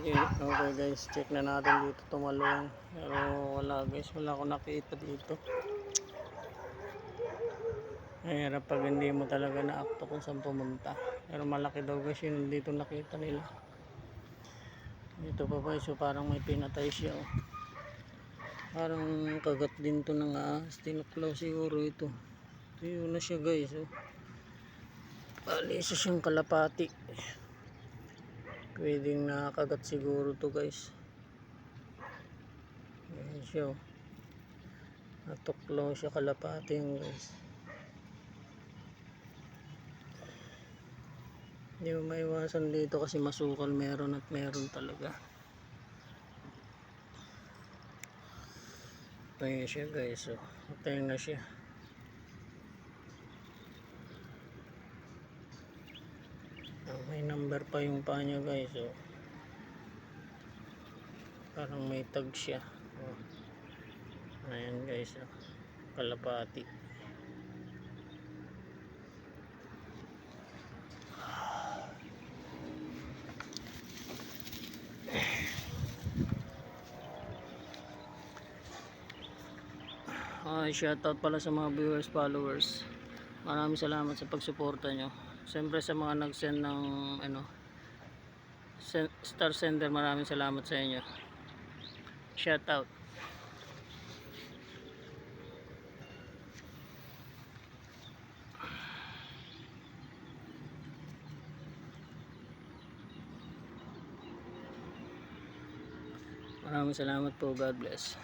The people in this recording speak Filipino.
Okay guys, check na natin dito tumalon. Pero wala guys, wala akong nakita dito. Mahirap pag hindi mo talaga na-acto kung saan pumunta. Pero malaki daw guys yun dito nakita nila. Dito pa guys, so parang may pinatay siya oh. Parang kagat din to ng ahas. Tinuklaw siguro ito. Yun na siya guys oh. Isa siyang kalapati. Pwedeng nakagat siguro to guys. Ayan siya oh. Natuklaw siya kalapati yung guys. Hindi mo maiwasan dito kasi masukal, meron at meron talaga. Ayan siya guys oh. Patay na siya. May number pa yung paa niya guys oh. Parang may tag siya oh. Ayan guys oh. Kalapati. Shoutout pala sa mga viewers, followers. Maraming salamat sa pagsuporta nyo. Siyempre sa mga nag-send ng star sender, maraming salamat sa inyo. Shoutout. Maraming salamat po. God bless.